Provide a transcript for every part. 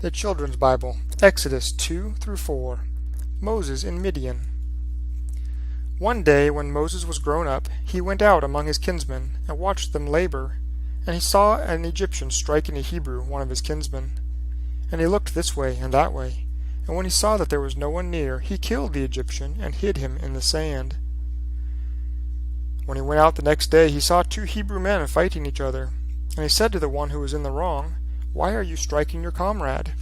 The Children's Bible, Exodus 2 through 4. Moses in Midian. One day when Moses was grown up, he went out among his kinsmen, and watched them labor. And he saw an Egyptian striking a Hebrew, one of his kinsmen. And he looked this way and that way, and when he saw that there was no one near, he killed the Egyptian, and hid him in the sand. When he went out the next day, he saw 2 Hebrew men fighting each other. And he said to the one who was in the wrong, "Why are you striking your comrade?"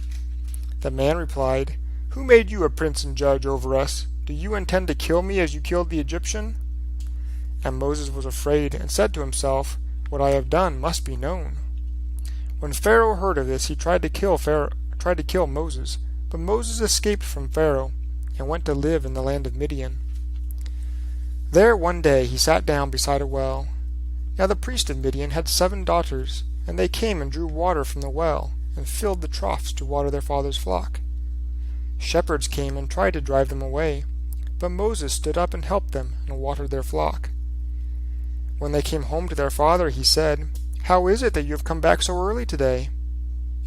The man replied, "Who made you a prince and judge over us? Do you intend to kill me as you killed the Egyptian?" And Moses was afraid, and said to himself, "What I have done must be known." When Pharaoh heard of this, he tried to kill Moses, but Moses escaped from Pharaoh, and went to live in the land of Midian. There one day he sat down beside a well. Now the priest of Midian had 7 daughters, and they came and drew water from the well, and filled the troughs to water their father's flock. Shepherds came and tried to drive them away, but Moses stood up and helped them, and watered their flock. When they came home to their father, he said, "How is it that you have come back so early today?"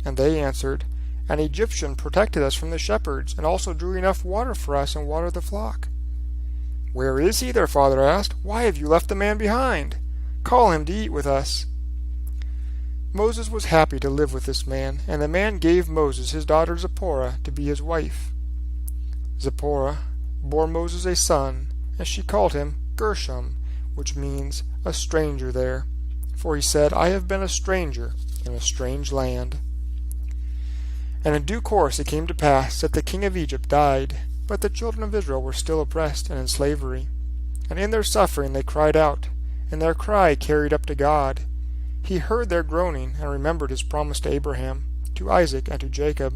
And they answered, "An Egyptian protected us from the shepherds, and also drew enough water for us and watered the flock." "Where is he?" their father asked. "Why have you left the man behind? Call him to eat with us." Moses was happy to live with this man, and the man gave Moses his daughter Zipporah to be his wife. Zipporah bore Moses a son, and she called him Gershom, which means a stranger there, for he said, "I have been a stranger in a strange land." And in due course it came to pass that the king of Egypt died, but the children of Israel were still oppressed and in slavery. And in their suffering they cried out, and their cry carried up to God. He heard their groaning, and remembered his promise to Abraham, to Isaac, and to Jacob.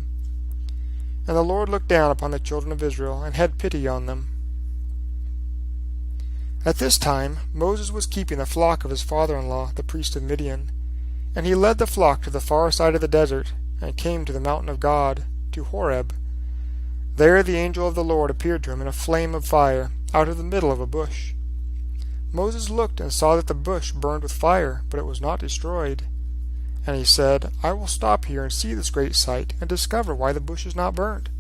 And the Lord looked down upon the children of Israel, and had pity on them. At this time Moses was keeping the flock of his father-in-law, the priest of Midian. And he led the flock to the far side of the desert, and came to the mountain of God, to Horeb. There the angel of the Lord appeared to him in a flame of fire, out of the middle of a bush. Moses looked and saw that the bush burned with fire, but it was not destroyed. And he said, "I will stop here and see this great sight, and discover why the bush is not burned."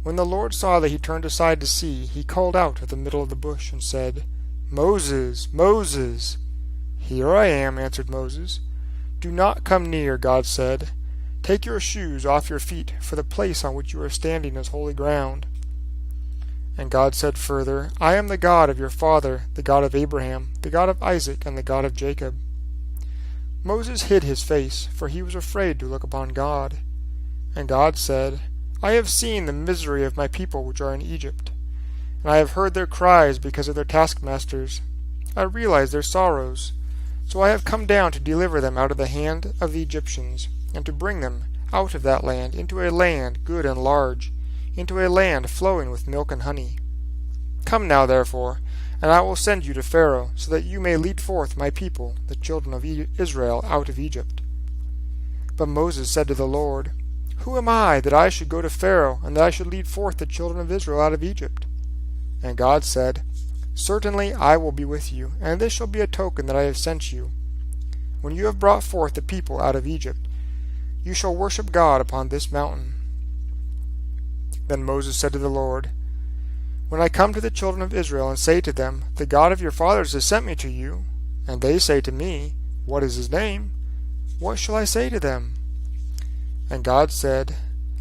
When the Lord saw that he turned aside to see, he called out of the middle of the bush, and said, "Moses, Moses!" "Here I am," answered Moses. "Do not come near," God said. "Take your shoes off your feet, for the place on which you are standing is holy ground." And God said further, "I am the God of your father, the God of Abraham, the God of Isaac, and the God of Jacob." Moses hid his face, for he was afraid to look upon God. And God said, "I have seen the misery of my people which are in Egypt, and I have heard their cries because of their taskmasters. I realize their sorrows. So I have come down to deliver them out of the hand of the Egyptians, and to bring them out of that land into a land good and large, into a land flowing with milk and honey. Come now, therefore, and I will send you to Pharaoh, so that you may lead forth my people, the children of Israel, out of Egypt." But Moses said to the Lord, "Who am I, that I should go to Pharaoh, and that I should lead forth the children of Israel out of Egypt?" And God said, "Certainly I will be with you, and this shall be a token that I have sent you. When you have brought forth the people out of Egypt, you shall worship God upon this mountain." Then Moses said to the Lord, "When I come to the children of Israel and say to them, 'The God of your fathers has sent me to you,' and they say to me, 'What is his name?' what shall I say to them?" And God said,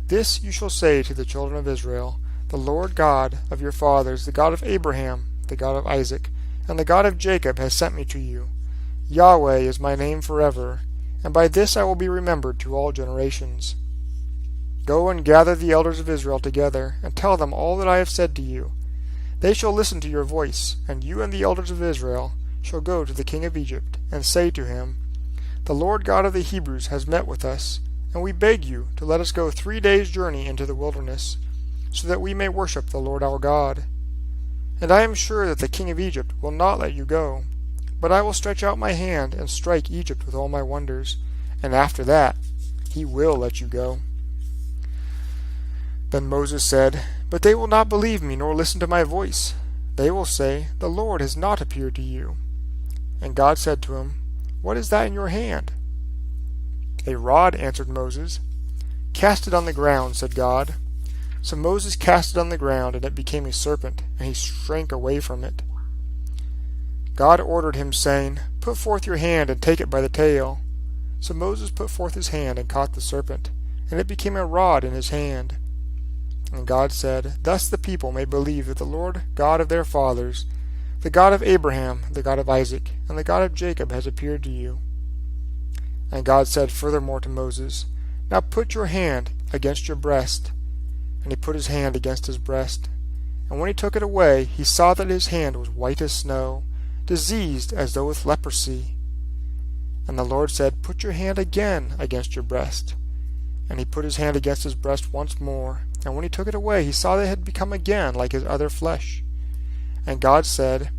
"This you shall say to the children of Israel, 'The Lord God of your fathers, the God of Abraham, the God of Isaac, and the God of Jacob has sent me to you. Yahweh is my name forever, and by this I will be remembered to all generations. Go and gather the elders of Israel together, and tell them all that I have said to you. They shall listen to your voice, and you and the elders of Israel shall go to the king of Egypt, and say to him, 'The Lord God of the Hebrews has met with us, and we beg you to let us go 3 days' journey into the wilderness, so that we may worship the Lord our God. And I am sure that the king of Egypt will not let you go, but I will stretch out my hand and strike Egypt with all my wonders, and after that he will let you go.' Then Moses said, 'But they will not believe me nor listen to my voice. They will say, "The Lord has not appeared to you." And God said to him, "What is that in your hand?" "A rod," answered Moses. "Cast it on the ground," said God. So Moses cast it on the ground, and it became a serpent, and he shrank away from it. God ordered him, saying, "Put forth your hand and take it by the tail." So Moses put forth his hand and caught the serpent, and it became a rod in his hand. And God said, "Thus the people may believe that the Lord God of their fathers, the God of Abraham, the God of Isaac, and the God of Jacob has appeared to you." And God said furthermore to Moses, "Now put your hand against your breast." And he put his hand against his breast. And when he took it away, he saw that his hand was white as snow, diseased as though with leprosy. And the Lord said, "Put your hand again against your breast." And he put his hand against his breast once more. And when he took it away, he saw that it had become again like his other flesh. And God said,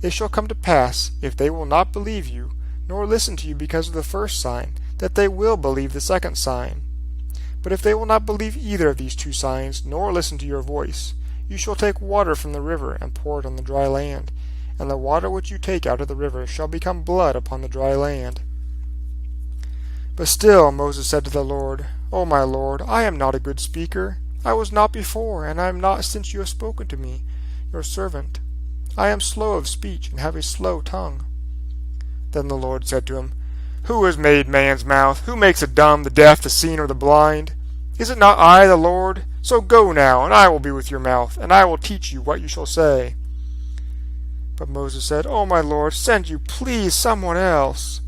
"It shall come to pass, if they will not believe you, nor listen to you because of the first sign, that they will believe the second sign. But if they will not believe either of these two signs, nor listen to your voice, you shall take water from the river and pour it on the dry land, and the water which you take out of the river shall become blood upon the dry land." But still Moses said to the Lord, "O my Lord, I am not a good speaker. I was not before, and I am not since you have spoken to me, your servant. I am slow of speech and have a slow tongue." Then the Lord said to him, "Who has made man's mouth? Who makes the dumb, the deaf, the seeing, or the blind? Is it not I, the Lord? So go now, and I will be with your mouth, and I will teach you what you shall say." But Moses said, "O my Lord, send you, please, someone else."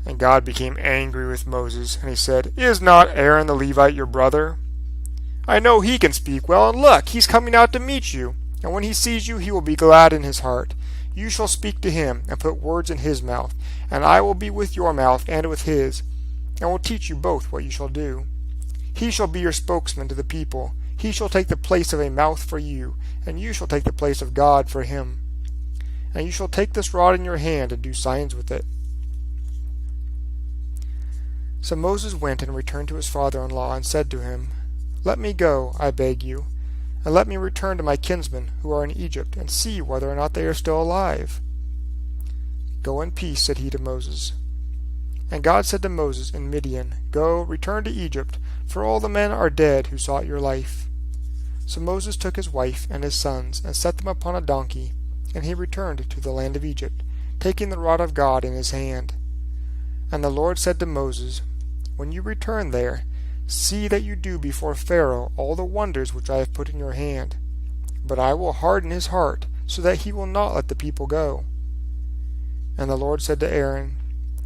And God became angry with Moses, and he said, "Is not Aaron the Levite your brother? I know he can speak well, and look, he's coming out to meet you. And when he sees you, he will be glad in his heart. You shall speak to him, and put words in his mouth, and I will be with your mouth and with his, and will teach you both what you shall do. He shall be your spokesman to the people. He shall take the place of a mouth for you, and you shall take the place of God for him. And you shall take this rod in your hand and do signs with it." So Moses went and returned to his father-in-law, and said to him, "Let me go, I beg you, and let me return to my kinsmen who are in Egypt, and see whether or not they are still alive." "Go in peace," said he to Moses. And God said to Moses in Midian, "Go, return to Egypt, for all the men are dead who sought your life." So Moses took his wife and his sons, and set them upon a donkey, and he returned to the land of Egypt, taking the rod of God in his hand. And the Lord said to Moses, "When you return there, see that you do before Pharaoh all the wonders which I have put in your hand. But I will harden his heart, so that he will not let the people go." And the Lord said to Aaron,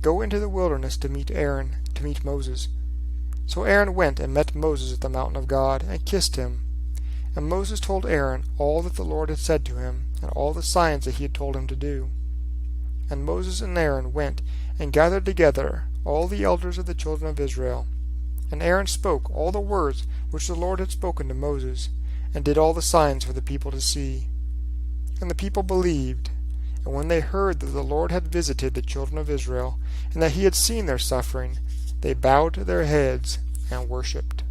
"Go into the wilderness to meet Moses." So Aaron went and met Moses at the mountain of God, and kissed him. And Moses told Aaron all that the Lord had said to him, and all the signs that he had told him to do. And Moses and Aaron went and gathered together all the elders of the children of Israel. And Aaron spoke all the words which the Lord had spoken to Moses, and did all the signs for the people to see. And the people believed. And when they heard that the Lord had visited the children of Israel, and that he had seen their suffering, they bowed their heads and worshipped.